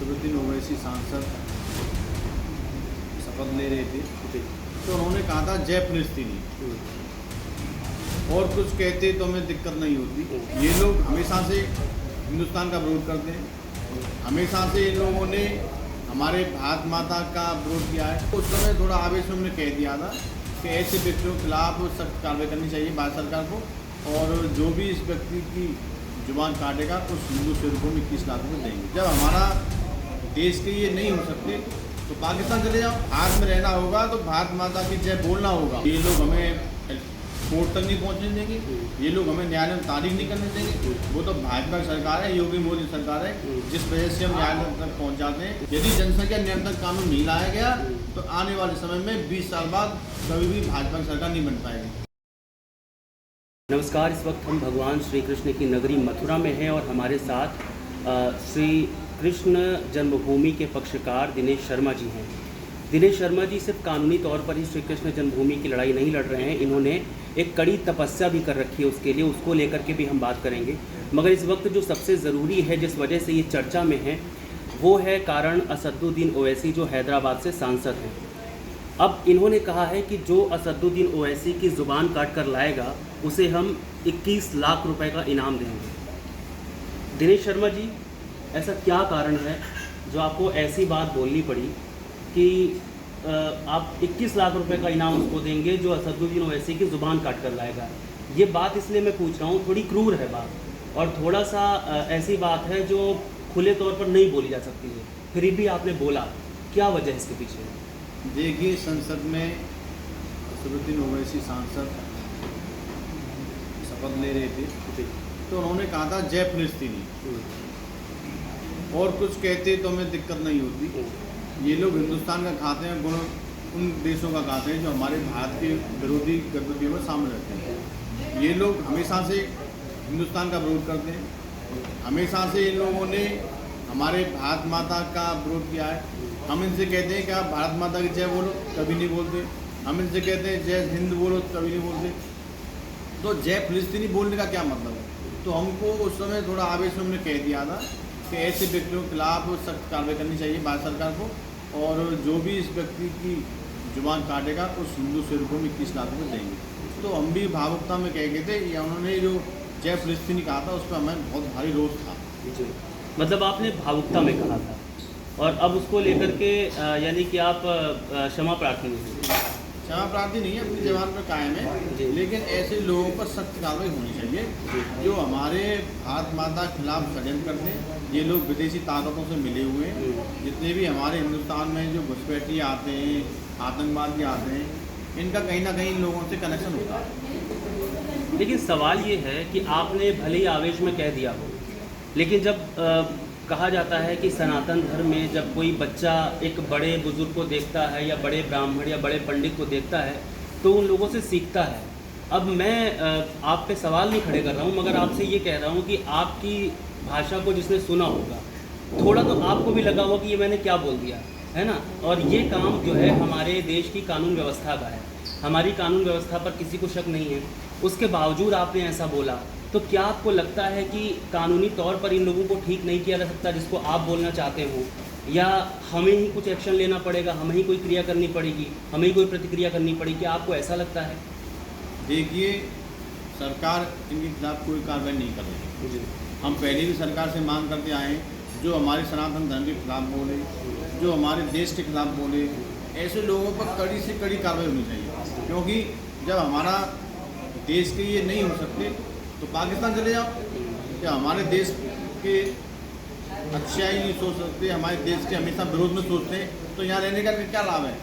असदुद्दीन ओवैसी सांसद शपथ ले रहे थे, तो उन्होंने कहा था जय फिलिस्तीनी, और कुछ कहते तो हमें दिक्कत नहीं होती। ये लोग हमेशा से हिंदुस्तान का विरोध करते हैं, हमेशा से इन लोगों ने हमारे भारत माता का विरोध किया है। उस समय थोड़ा आवेश में हमने कह दिया था कि ऐसे व्यक्तियों के खिलाफ सख्त कार्रवाई करनी चाहिए भारत सरकार को, और जो भी इस व्यक्ति की जुबान काटेगा उस हिंदू स्वरूप में 21 लाख रुपये देंगे। जब हमारा देश के ये नहीं हो सकते तो पाकिस्तान चले जाओ। भारत में रहना होगा तो भारत माता की जय बोलना होगा। ये लोग हमें कोर्ट तक नहीं पहुंचने देंगे, ये लोग हमें न्यायालय में तारीख नहीं करने देंगे। वो तो भाजपा की सरकार है, योगी मोदी सरकार है, जिस वजह से हम न्यायालय तक पहुंच जाते हैं। यदि जनसंख्या नियंत्रण कानून नहीं लाया गया तो आने वाले समय में 20 साल बाद कभी भी भाजपा की सरकार नहीं बन पाएगी। नमस्कार, इस वक्त हम भगवान श्री कृष्ण की नगरी मथुरा में हैं और हमारे साथ श्री कृष्ण जन्मभूमि के पक्षकार दिनेश शर्मा जी हैं। दिनेश शर्मा जी सिर्फ कानूनी तौर पर ही श्री कृष्ण जन्मभूमि की लड़ाई नहीं लड़ रहे हैं, इन्होंने एक कड़ी तपस्या भी कर रखी है उसके लिए, उसको लेकर के भी हम बात करेंगे। मगर इस वक्त जो सबसे ज़रूरी है, जिस वजह से ये चर्चा में है, वो है कारण असदुद्दीन ओवैसी जो हैदराबाद से सांसद हैं। अब इन्होंने कहा है कि जो असदुद्दीन ओवैसी की ज़ुबान काट कर लाएगा उसे हम 21 लाख रुपए का इनाम देंगे। दिनेश शर्मा जी, ऐसा क्या कारण है जो आपको ऐसी बात बोलनी पड़ी कि आप 21 लाख रुपए का इनाम उसको देंगे जो असदुद्दीन ओवैसी की ज़ुबान काट कर लाएगा? ये बात इसलिए मैं पूछ रहा हूँ, थोड़ी क्रूर है बात, और थोड़ा सा ऐसी बात है जो खुले तौर पर नहीं बोली जा सकती है, फिर भी आपने बोला, क्या वजह है इसके पीछे? देखिए, संसद में असदुद्दीन ओवैसी सांसद शपथ ले रहे थे, तो उन्होंने कहा था जय फिलिस्तीनी, और कुछ कहते तो हमें दिक्कत नहीं होती। ये लोग हिंदुस्तान का खाते हैं, गुण उन देशों का खाते हैं जो हमारे भारत के विरोधी गतिविधियों में शामिल रहते हैं। ये लोग हमेशा से हिंदुस्तान का विरोध करते हैं, हमेशा से इन लोगों ने हमारे भारत माता का विरोध किया है। हम इनसे कहते हैं कि आप भारत माता की जय बोलो, कभी नहीं बोलते। हम इनसे कहते हैं जय हिंद बोलो, कभी नहीं बोलते। तो जय फिलिस्तीनी बोलने का क्या मतलब है? तो हमको उस समय थोड़ा आवेश में हमने कह दिया था कि ऐसे व्यक्तियों के खिलाफ सख्त कार्रवाई करनी चाहिए भारत सरकार को, और जो भी इस व्यक्ति की जुबान काटेगा उस हिंदू स्वरूप में 21 लाख रुपये देंगे। तो हम भी भावुकता में कह गए थे, या उन्होंने जो जय फिलिस्तीनी कहा था उस पर हमें बहुत भारी रोष था। मतलब आपने भावुकता में कहा था, और अब उसको लेकर के यानी कि आप क्षमा प्रार्थी हैं? क्षमा प्रार्थी नहीं है, अपनी जवान पर कायम है, लेकिन ऐसे लोगों पर सख्त कार्रवाई होनी चाहिए जो हमारे भारत माता के खिलाफ षड्यंत्र करते हैं। ये लोग विदेशी ताकतों से मिले हुए हैं, जितने भी हमारे हिंदुस्तान में जो घुसपैठिए आते हैं, आतंकवादी आते हैं, इनका कहीं ना कहीं इन लोगों से कनेक्शन होता है। लेकिन सवाल ये है कि आपने भले ही आवेश में कह दिया हो, लेकिन जब कहा जाता है कि सनातन धर्म में जब कोई बच्चा एक बड़े बुजुर्ग को देखता है या बड़े ब्राह्मण या बड़े पंडित को देखता है तो उन लोगों से सीखता है। अब मैं आप पे सवाल नहीं खड़े कर रहा हूँ, मगर आपसे ये कह रहा हूँ कि आपकी भाषा को जिसने सुना होगा, थोड़ा तो आपको भी लगा होगा कि ये मैंने क्या बोल दिया, है ना? और ये काम जो है हमारे देश की कानून व्यवस्था का है, हमारी कानून व्यवस्था पर किसी को शक नहीं है, उसके बावजूद आपने ऐसा बोला। तो क्या आपको लगता है कि कानूनी तौर पर इन लोगों को ठीक नहीं किया जा सकता जिसको आप बोलना चाहते हो, या हमें ही कुछ एक्शन लेना पड़ेगा, हमें ही कोई क्रिया करनी पड़ेगी, हमें ही कोई प्रतिक्रिया करनी पड़ेगी? क्या आपको ऐसा लगता है? देखिए, सरकार इनके खिलाफ कोई कार्रवाई नहीं कर रही है। हम पहले भी सरकार से मांग करते आए हैं, जो हमारे सनातन धर्म के खिलाफ बोले, जो हमारे देश के खिलाफ बोले, ऐसे लोगों पर कड़ी से कड़ी कार्रवाई होनी चाहिए। क्योंकि जब हमारा देश के ये नहीं हो सकते तो पाकिस्तान चले जाओ। क्या हमारे देश के अच्छाई नहीं सोच सकते, हमारे देश के हमेशा विरोध में सोचते हैं, तो यहाँ रहने का क्या लाभ है?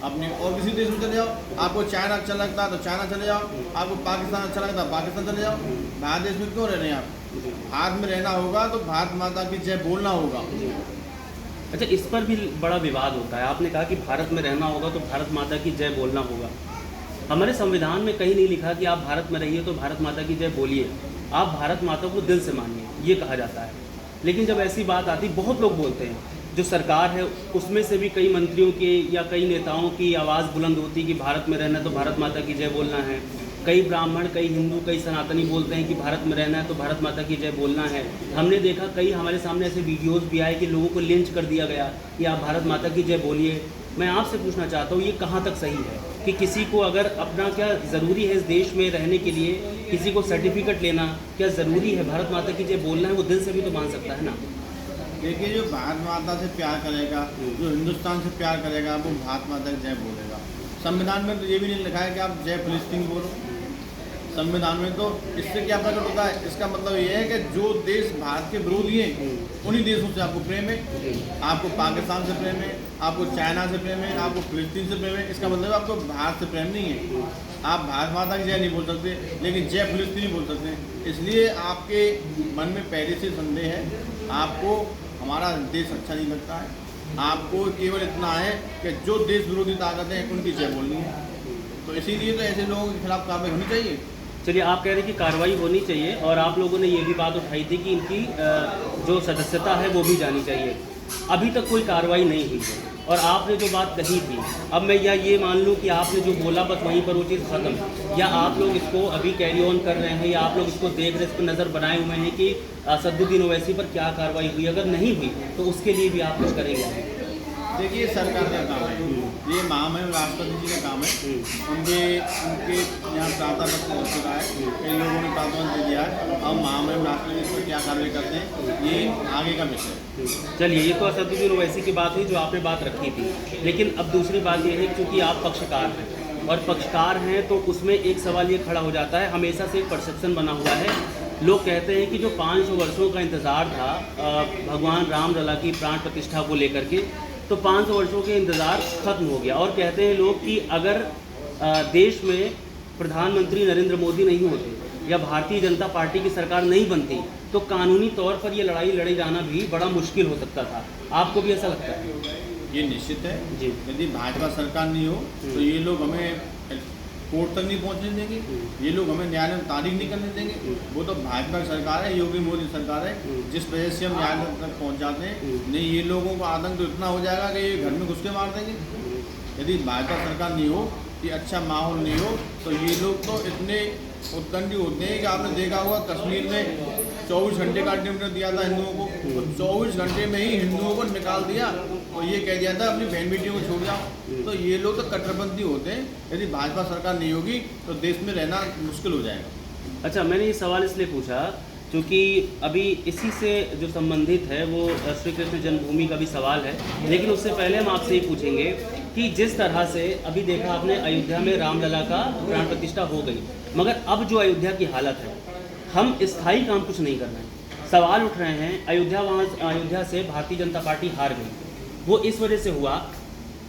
अपने और किसी देश में चले जाओ। आपको चाइना अच्छा लगता है तो चाइना चले जाओ, आपको पाकिस्तान अच्छा लगता है पाकिस्तान चले जाओ। भारत देश में क्यों रह रहे हैं आप? भारत में रहना होगा तो भारत माता की जय बोलना होगा। अच्छा, इस पर भी बड़ा विवाद होता है। आपने कहा कि भारत में रहना होगा तो भारत माता की जय बोलना होगा। हमारे संविधान में कहीं नहीं लिखा कि आप भारत में रहिए तो भारत माता की जय बोलिए, आप भारत माता को दिल से मानिए, ये कहा जाता है। लेकिन जब ऐसी बात आती, बहुत लोग बोलते हैं, जो सरकार है उसमें से भी कई मंत्रियों की या कई नेताओं की आवाज़ बुलंद होती कि भारत में रहना तो भारत माता की जय बोलना है। कई ब्राह्मण, कई हिंदू, कई सनातनी बोलते हैं कि भारत में रहना है तो भारत माता की जय बोलना है। हमने देखा कई हमारे सामने ऐसे वीडियोस भी आए कि लोगों को लिंच कर दिया गया कि आप भारत माता की जय बोलिए। मैं आपसे पूछना चाहता हूँ, ये कहाँ तक सही है कि किसी को अगर अपना, क्या ज़रूरी है इस देश में रहने के लिए किसी को सर्टिफिकेट लेना, क्या ज़रूरी है? भारत माता की जय बोलना है, वो दिल से भी तो मान सकता है ना। देखिए, जो भारत माता से प्यार करेगा, जो हिंदुस्तान से प्यार करेगा, वो भारत माता की जय बोलेगा। संविधान में तो ये भी नहीं लिखा है कि आप जय फिलिस्तीन बोलो। संविधान में तो इससे क्या प्रकट होता है? इसका मतलब ये है कि जो देश भारत के विरोधी हैं, उन्हीं देशों से आपको प्रेम है। आपको पाकिस्तान से प्रेम है, आपको चाइना से प्रेम है, आपको फिलिस्तीन से प्रेम है। इसका मतलब आपको भारत से प्रेम नहीं है। आप भारत माता की जय नहीं बोल सकते, लेकिन जय फिलिस्तीन बोल सकते हैं। इसलिए आपके मन में पहले से संदेह है, आपको हमारा देश अच्छा नहीं लगता है। आपको केवल इतना है कि जो देश विरोधी ताकतें हैं उनकी जय बोलनी है। तो इसीलिए तो ऐसे लोगों के खिलाफ कार्रवाई होनी चाहिए। चलिए, आप कह रहे हैं कि कार्रवाई होनी चाहिए, और आप लोगों ने ये भी बात उठाई थी कि इनकी जो सदस्यता है वो भी जानी चाहिए। अभी तक कोई कार्रवाई नहीं हुई है, और आपने जो बात कही थी, अब मैं या ये मान लूँ कि आपने जो बोला बस वहीं पर वो चीज़ ख़त्म, या आप लोग इसको अभी कैरी ऑन कर रहे हैं, या आप लोग इसको देख रहे, इस पर नज़र बनाए हुए हैं कि असदुद्दीन ओवैसी पर क्या कार्रवाई हुई? अगर नहीं हुई तो उसके लिए भी आप कुछ करेंगे? देखिए, सरकार का काम है, ये महामहिम राष्ट्रपति जी का काम है। उनके यहाँ प्रार्थना पत्र हो चुका है, कई लोगों ने प्रार्थना दे दिया है। अब महामहिम राष्ट्रपति इस पर क्या कार्रवाई करते हैं, ये आगे का विषय है। चलिए, ये तो असदुद्दीन ओवैसी की बात हुई जो आपने बात रखी थी, लेकिन अब दूसरी बात ये है, क्योंकि आप पक्षकार हैं, और पक्षकार हैं तो उसमें एक सवाल ये खड़ा हो जाता है, हमेशा से एक परसेप्शन बना हुआ है। लोग कहते हैं कि जो 500 वर्षों का इंतज़ार था भगवान राम लला की प्राण प्रतिष्ठा को लेकर के, तो 500 वर्षों के इंतज़ार ख़त्म हो गया। और कहते हैं लोग कि अगर देश में प्रधानमंत्री नरेंद्र मोदी नहीं होते या भारतीय जनता पार्टी की सरकार नहीं बनती तो कानूनी तौर पर ये लड़ाई लड़े जाना भी बड़ा मुश्किल हो सकता था। आपको भी ऐसा लगता है? ये निश्चित है जी। यदि भाजपा सरकार नहीं हो तो ये लोग हमें कोर्ट तक नहीं पहुंचने देंगे, ये लोग हमें न्यायालय में तारीख नहीं करने देंगे। वो तो भाजपा की सरकार है, योगी मोदी सरकार है, जिस वजह से हम न्यायालय तक पहुंच जाते हैं। नहीं, ये लोगों को आतंक तो इतना हो जाएगा कि ये घर में घुस के मार देंगे। यदि भाजपा सरकार नहीं हो, ये अच्छा माहौल नहीं हो, तो ये लोग तो इतने उत्कंठी होते हैं कि आपने देखा होगा कश्मीर में 24 घंटे का अल्टीमेटम दिया था हिंदुओं को, तो 24 घंटे में ही हिंदुओं को निकाल दिया और ये कह दिया था अपनी बहन बेटियों को छोड़ जाओ। तो ये लोग तो कट्टरपंथी होते हैं। यदि भाजपा सरकार नहीं होगी तो देश में रहना मुश्किल हो जाएगा। अच्छा, मैंने ये सवाल इसलिए पूछा क्योंकि अभी इसी से जो संबंधित है वो श्री कृष्ण जन्मभूमि का भी सवाल है, लेकिन उससे पहले हम आपसे ये पूछेंगे कि जिस तरह से अभी देखा आपने अयोध्या में रामलला का प्राण प्रतिष्ठा हो गई, मगर अब जो अयोध्या की हालत है, हम स्थायी काम कुछ नहीं कर रहे हैं। सवाल उठ रहे हैं, अयोध्या से भारतीय जनता पार्टी हार गई, वो इस वजह से हुआ,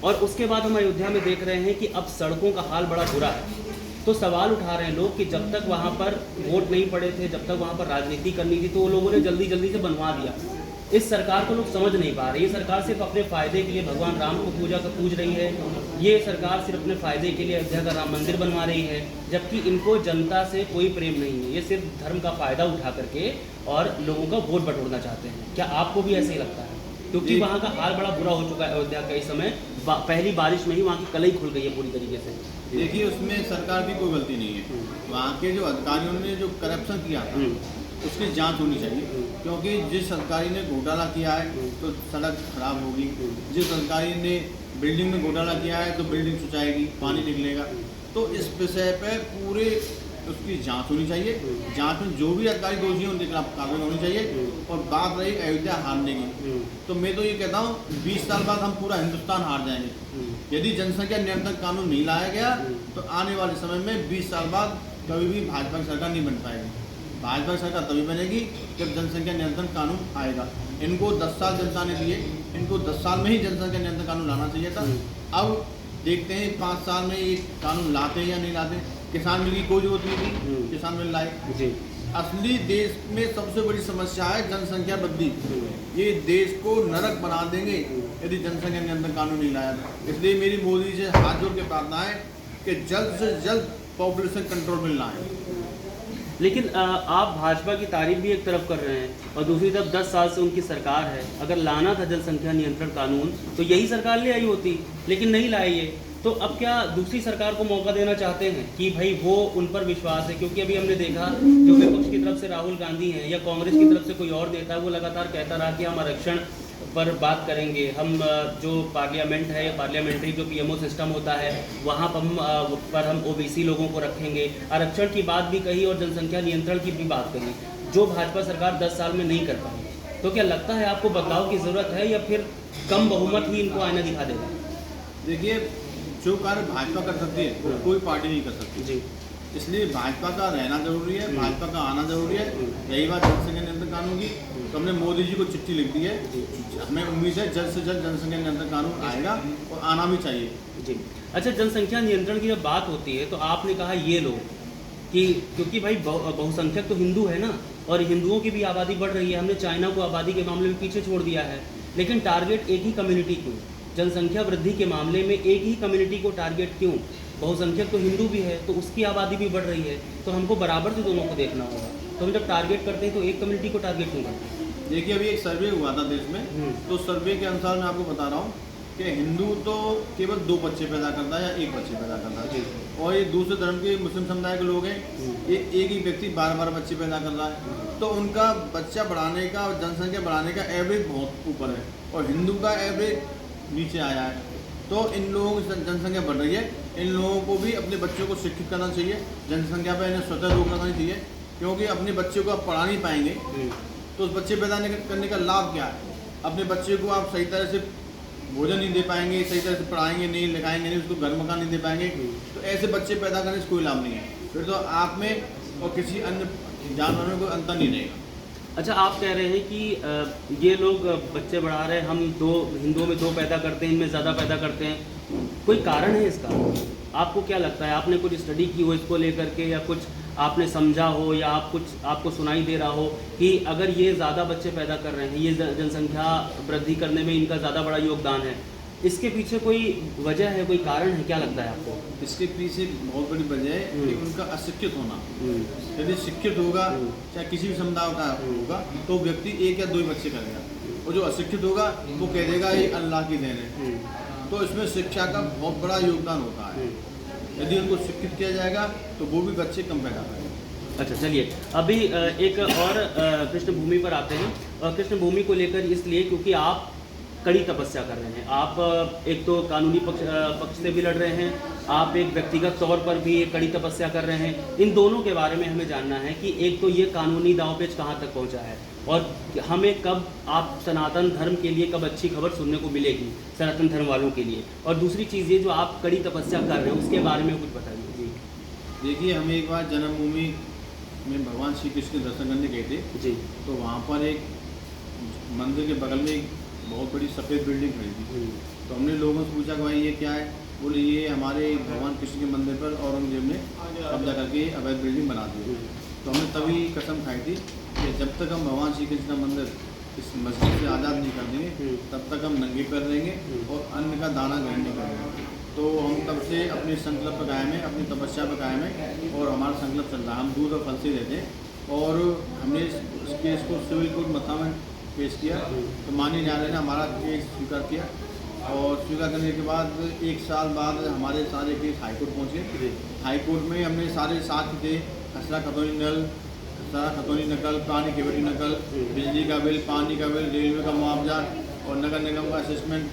और उसके बाद हम अयोध्या में देख रहे हैं कि अब सड़कों का हाल बड़ा बुरा है। तो सवाल उठा रहे हैं लोग कि जब तक वहाँ पर वोट नहीं पड़े थे, जब तक वहाँ पर राजनीति करनी थी, तो वो लोगों ने जल्दी जल्दी से बनवा दिया। इस सरकार को लोग समझ नहीं पा रहे। ये सरकार सिर्फ अपने फ़ायदे के लिए भगवान राम को पूज रही है, ये सरकार सिर्फ अपने फ़ायदे के लिए अयोध्या का राम मंदिर बनवा रही है, जबकि इनको जनता से कोई प्रेम नहीं है। ये सिर्फ धर्म का फ़ायदा उठा करके और लोगों का वोट बटोरना चाहते हैं। क्या आपको भी ऐसे ही लगता है? क्योंकि वहाँ का हाल बड़ा बुरा हो चुका है अयोध्या का। इस समय पहली बारिश में ही वहाँ की कलई खुल गई है पूरी तरीके से। देखिए, उसमें सरकार की कोई गलती नहीं है। वहाँ के जो अधिकारियों ने जो करप्शन किया था उसकी जांच होनी चाहिए, क्योंकि जिस अधिकारी ने घोटाला किया है तो सड़क खराब होगी, जिस अधिकारी ने बिल्डिंग में घोटाला किया है तो बिल्डिंग सुचाएगी, पानी निकलेगा। तो इस विषय पे पूरे उसकी जांच होनी चाहिए। जांच में जो भी अधिकारी दोषी हैं उनके खिलाफ कार्रवाई होनी चाहिए। और बात रही अयोध्या हारने की, तो मैं तो ये कहता हूँ 20 साल बाद हम पूरा हिंदुस्तान हार जाएंगे। यदि जनसंख्या नियंत्रण कानून नहीं लाया गया तो आने वाले समय में 20 साल बाद कभी भी भाजपा की सरकार नहीं बन पाएगी। भाजपा की सरकार तभी बनेगी जब जनसंख्या नियंत्रण कानून आएगा। इनको 10 साल जनता ने दिए, इनको 10 साल में ही जनसंख्या नियंत्रण कानून लाना चाहिए था। अब देखते हैं 5 साल में ये कानून लाते हैं या नहीं लाते। किसान बिल की कोई जरूरत नहीं थी, किसान बिल लाए। असली देश में सबसे बड़ी समस्या है जनसंख्या वृद्धि। ये देश को नरक बना देंगे यदि जनसंख्या नियंत्रण कानून नहीं लाया। इसलिए मेरी मोदी से हाथ जोड़ के प्रार्थना है कि जल्द से जल्द पॉपुलेशन कंट्रोल बिल लाएं। लेकिन आप भाजपा की तारीफ भी एक तरफ कर रहे हैं और दूसरी तरफ 10 साल से उनकी सरकार है। अगर लाना था जनसंख्या नियंत्रण कानून तो यही सरकार ले आई होती, लेकिन नहीं लाई। ये तो अब क्या दूसरी सरकार को मौका देना चाहते हैं कि भाई वो उन पर विश्वास है? क्योंकि अभी हमने देखा जो विपक्ष की तरफ से राहुल गांधी हैं या कांग्रेस की तरफ से कोई और नेता है, वो लगातार कहता रहा कि हम आरक्षण पर बात करेंगे, हम जो पार्लियामेंट है या पार्लियामेंट्री जो पीएमओ सिस्टम होता है वहाँ पर हम ओबीसी लोगों को रखेंगे। आरक्षण की बात भी कही और जनसंख्या नियंत्रण की भी बात कही, जो भाजपा सरकार 10 साल में नहीं कर पाई। तो क्या लगता है आपको बदलाव की ज़रूरत है या फिर कम बहुमत ही इनको आईना दिखा देगा? देखिए, जो कार्य भाजपा कर सकती है वो कोई पार्टी नहीं कर सकती जी। इसलिए भाजपा का रहना जरूरी है, भाजपा का आना जरूरी है। यही बात जनसंख्या नियंत्रण कानून की, तो हमने मोदी जी को चिट्ठी लिख दी है। हमें उम्मीद है जल्द से जल्द जनसंख्या नियंत्रण कानून आएगा और आना भी चाहिए। जी। अच्छा, जनसंख्या नियंत्रण की जब बात होती है तो आपने कहा ये लोग कि क्योंकि भाई बहुसंख्यक तो हिंदू है ना, और हिंदुओं की भी आबादी बढ़ रही है। हमने चाइना को आबादी के मामले में पीछे छोड़ दिया है, लेकिन टारगेट एक ही कम्युनिटी क्यों? जनसंख्या वृद्धि के मामले में एक ही कम्युनिटी को टारगेट क्यों? बहुसंख्यक तो हिंदू भी है, तो उसकी आबादी भी बढ़ रही है, तो हमको बराबर से दोनों को देखना होगा। तो हम जब टारगेट करते हैं तो एक कम्युनिटी को टारगेट क्यों करते हैं? देखिए, अभी एक सर्वे हुआ था देश में, तो सर्वे के अनुसार मैं आपको बता रहा हूँ कि हिंदू तो केवल 2 बच्चे पैदा करता है या 1 बच्चे पैदा करता है, और ये दूसरे धर्म के मुस्लिम समुदाय के लोग हैं, ये एक ही व्यक्ति 12 बच्चे पैदा कर रहा है। तो उनका बच्चा बढ़ाने का और जनसंख्या बढ़ाने का एवरेज बहुत ऊपर है और हिंदू का एवरेज नीचे आया है। तो इन लोगों की जनसंख्या बढ़ रही है, इन लोगों को भी अपने बच्चों को शिक्षित करना चाहिए, जनसंख्या पर इन्हें स्वतः रोक लगानी चाहिए, क्योंकि अपने बच्चों को आप पढ़ा नहीं पाएंगे तो उस बच्चे पैदा करने का लाभ क्या है? अपने बच्चे को आप सही तरह से भोजन नहीं दे पाएंगे, सही तरह से पढ़ाएंगे नहीं, लिखाएंगे नहीं, उसको घर मकान नहीं दे पाएंगे, तो ऐसे बच्चे पैदा करने से कोई लाभ नहीं है। फिर तो आप में और किसी अन्य जानवर में कोई अंतर नहीं रहेगा। अच्छा, आप कह रहे हैं कि ये लोग बच्चे बढ़ा रहे हैं, हम हिंदुओं में 2 पैदा करते हैं, इनमें ज़्यादा पैदा करते हैं, कोई कारण है इसका? आपको क्या लगता है? आपने कुछ स्टडी की हो इसको लेकर के, या कुछ आपने समझा हो, या आपको सुनाई दे रहा हो कि अगर ये ज़्यादा बच्चे पैदा कर रहे हैं, ये जनसंख्या वृद्धि करने में इनका ज़्यादा बड़ा योगदान है, इसके पीछे कोई वजह है, कोई कारण है? क्या लगता है आपको? इसके पीछे बहुत बड़ी वजह है कि उनका अशिक्षित होना। यदि शिक्षित होगा, चाहे किसी भी समुदाय का होगा, तो व्यक्ति 1 या 2 ही बच्चे करेगा, और जो अशिक्षित होगा वो कह देगा ये अल्लाह की देन है। तो इसमें शिक्षा का बहुत बड़ा योगदान होता है। यदि उनको शिक्षित किया जाएगा तो वो भी बच्चे कम पैदा करेंगे। अच्छा, चलिए अभी एक और कृष्ण भूमि पर आते हैं। कृष्ण भूमि को लेकर इसलिए क्योंकि आप कड़ी तपस्या कर रहे हैं। आप एक तो कानूनी पक्ष से भी लड़ रहे हैं, आप एक व्यक्तिगत तौर पर भी एक कड़ी तपस्या कर रहे हैं। इन दोनों के बारे में हमें जानना है कि एक तो ये कानूनी दांवपेच कहाँ तक पहुँचा है, और हमें कब आप सनातन धर्म के लिए कब अच्छी खबर सुनने को मिलेगी सनातन धर्म वालों के लिए, और दूसरी चीज़ ये जो आप कड़ी तपस्या कर रहे हैं उसके बारे में कुछ बताइए। जी देखिए, हम एक बार जन्मभूमि में भगवान श्री कृष्ण के दर्शन करने गए थे। जी। तो वहाँ पर एक मंदिर के बगल में एक बहुत बड़ी सफ़ेद बिल्डिंग खड़ी थी। तो हमने लोगों से पूछा कि भाई ये क्या है? बोले ये हमारे भगवान कृष्ण के मंदिर पर औरंगजेब ने कब्जा करके अवैध बिल्डिंग बना दी। तो हमने तभी कसम खाई थी कि जब तक हम भगवान श्री कृष्ण का मंदिर इस मस्जिद से आज़ाद नहीं कर देंगे तब तक हम नंगे पैर रहेंगे और अन्न का दाना ग्रहण नहीं करेंगे। तो हम तब से अपने संकल्प पर कायम है, अपनी तपस्या पर कायम है, और हमारा संकल्प चल रहा है। हम दूध और फल से रहते हैं, और हमने इस केस को सिविल कोर्ट मथुरा में पेश किया। तो माननीय न्यायालय ने हमारा केस स्वीकार किया, और स्वीकार करने के बाद 1 साल बाद हमारे सारे केस हाईकोर्ट पहुँचे। हाईकोर्ट में हमने सारे साक्ष्य थे, खसरा खतौनी नल, खसरा खतौनी नकल, प्राणी केवटी नकल, बिजली का बिल, पानी का बिल, रेलवे का मुआवजा और नगर निगम का असेसमेंट,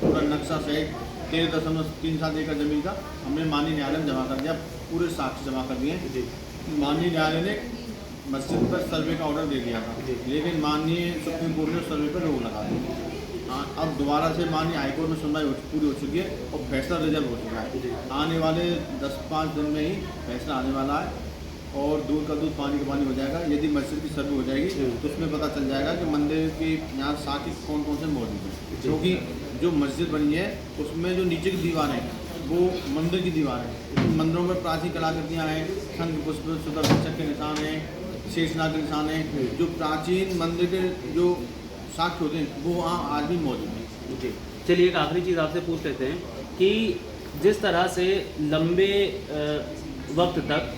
पूरा नक्शा सहित 13.37 एकड़ जमीन का हमने माननीय न्यायालय में जमा कर दिया। पूरे साक्ष्य जमा कर दिए। माननीय न्यायालय ने मस्जिद पर सर्वे का ऑर्डर दे दिया था, लेकिन माननीय सुप्रीम कोर्ट ने सर्वे पर रोक लगा दी। अब दोबारा से माननीय हाईकोर्ट में सुनवाई पूरी हो चुकी है और फैसला रिजर्व हो चुका है। आने वाले 10-5 दिन में ही फैसला आने वाला है, और दूध का दूध पानी का पानी हो जाएगा। यदि मस्जिद की सर्वे हो जाएगी तो उसमें पता चल जाएगा कि मंदिर के यहाँ साक्ष्य कौन कौन से मौजूद हैं, क्योंकि जो मस्जिद बनी है उसमें जो नीचे की दीवार है वो मंदिर की दीवार है। मंदिरों में प्राचीन कलाकृतियाँ हैं, शंख पुष्प सुदर्शन चक्र के निशान हैं, शेषनाग के निशान हैं। जो प्राचीन मंदिर के जो साक्ष्य होते हैं वो वहाँ आज भी मौजूद हैं। जी, चलिए एक आखिरी चीज़ आपसे पूछ लेते हैं कि जिस तरह से लंबे वक्त तक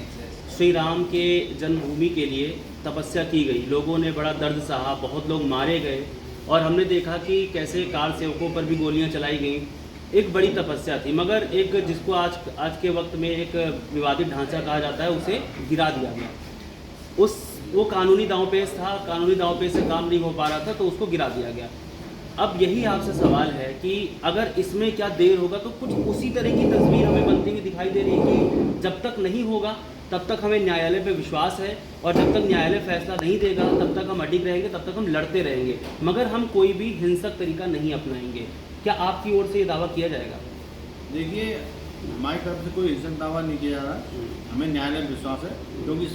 श्री राम के जन्मभूमि के लिए तपस्या की गई, लोगों ने बड़ा दर्द सहा, बहुत लोग मारे गए, और हमने देखा कि कैसे कार सेवकों पर भी गोलियां चलाई गईं, एक बड़ी तपस्या थी, मगर एक जिसको आज के वक्त में एक विवादित ढांचा कहा जाता है, उसे गिरा दिया गया। वो कानूनी दांवपेच था, कानूनी दांवपेच से काम नहीं हो पा रहा था, तो उसको गिरा दिया गया। अब यही आपसे सवाल है कि अगर इसमें क्या देर होगा, तो कुछ उसी तरह की तस्वीर हमें बनती हुई दिखाई दे रही है कि जब तक नहीं होगा तब तक हमें न्यायालय पे विश्वास है, और जब तक न्यायालय फैसला नहीं देगा तब तक हम अडिग रहेंगे, तब तक हम लड़ते रहेंगे, मगर हम कोई भी हिंसक तरीका नहीं अपनाएंगे। क्या आपकी ओर से ये दावा किया जाएगा? देखिए, हमारी तरफ से कोई हिंसक दावा नहीं किया जा रहा, हमें न्यायालय पर विश्वास है, क्योंकि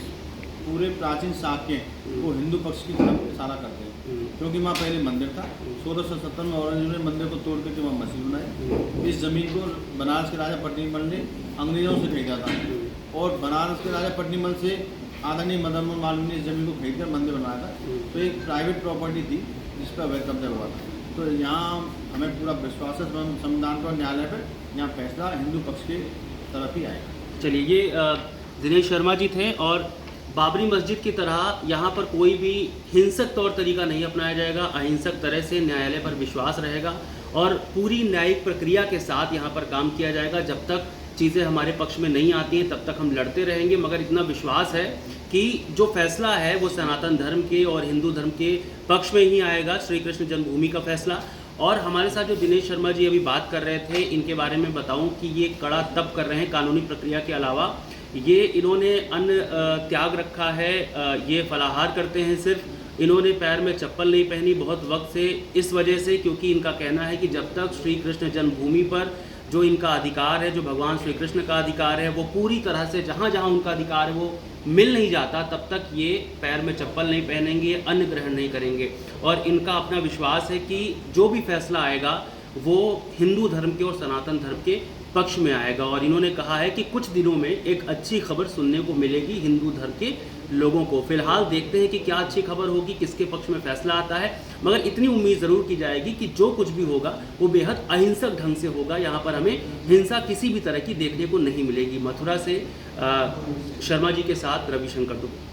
पूरे प्राचीन साक्य वो हिंदू पक्ष की तरफ इशारा करते हैं, क्योंकि वहाँ पहले मंदिर था। 1670 में औरंगजेब ने मंदिर को तोड़ करके वहाँ मस्जिद बनाई। इस ज़मीन को बनारस के राजा पट्टीमल ने अंग्रेज़ों से खरीदा था, और बनारस के राजा पट्टीमल से आदरणीय मदन मोहन मालवीय ने इस ज़मीन को खरीद कर मंदिर बनाया था। तो एक प्राइवेट प्रॉपर्टी थी जिस पर अवैध कब्जा हुआ था। तो यहाँ हमें पूरा विश्वास है संविधान पर, न्यायालय पर, यहाँ फैसला हिंदू पक्ष के तरफ ही आएगा। चलिए, ये दिनेश शर्मा जी थे, और बाबरी मस्जिद की तरह यहाँ पर कोई भी हिंसक तौर तरीका नहीं अपनाया जाएगा, अहिंसक तरह से न्यायालय पर विश्वास रहेगा, और पूरी न्यायिक प्रक्रिया के साथ यहाँ पर काम किया जाएगा। जब तक चीज़ें हमारे पक्ष में नहीं आती हैं तब तक हम लड़ते रहेंगे, मगर इतना विश्वास है कि जो फैसला है वो सनातन धर्म के और हिंदू धर्म के पक्ष में ही आएगा, श्री कृष्ण जन्मभूमि का फैसला। और हमारे साथ जो दिनेश शर्मा जी अभी बात कर रहे थे, इनके बारे में बताऊं कि ये कड़ा तप कर रहे हैं कानूनी प्रक्रिया के अलावा। ये इन्होंने अन्न त्याग रखा है, ये फलाहार करते हैं सिर्फ। इन्होंने पैर में चप्पल नहीं पहनी बहुत वक्त से, इस वजह से क्योंकि इनका कहना है कि जब तक श्री कृष्ण जन्मभूमि पर जो इनका अधिकार है, जो भगवान श्री कृष्ण का अधिकार है, वो पूरी तरह से जहाँ जहाँ उनका अधिकार है वो मिल नहीं जाता, तब तक ये पैर में चप्पल नहीं पहनेंगे, अन्न ग्रहण नहीं करेंगे। और इनका अपना विश्वास है कि जो भी फैसला आएगा वो हिंदू धर्म के और सनातन धर्म के पक्ष में आएगा। और इन्होंने कहा है कि कुछ दिनों में एक अच्छी खबर सुनने को मिलेगी हिंदू धर्म के लोगों को। फिलहाल देखते हैं कि क्या अच्छी खबर होगी, किसके पक्ष में फैसला आता है, मगर इतनी उम्मीद ज़रूर की जाएगी कि जो कुछ भी होगा वो बेहद अहिंसक ढंग से होगा। यहाँ पर हमें हिंसा किसी भी तरह की देखने को नहीं मिलेगी। मथुरा से शर्मा जी के साथ रविशंकर दुबे।